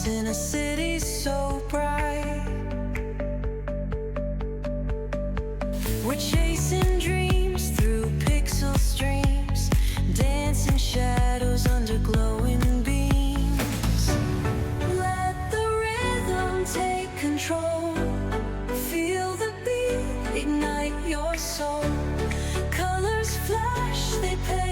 in a city so bright. We're chasing dreams through pixel streams, dancing shadows under glowing beams. Let the rhythm take control. Feel the beat, ignite your soul. Colors flash, they paint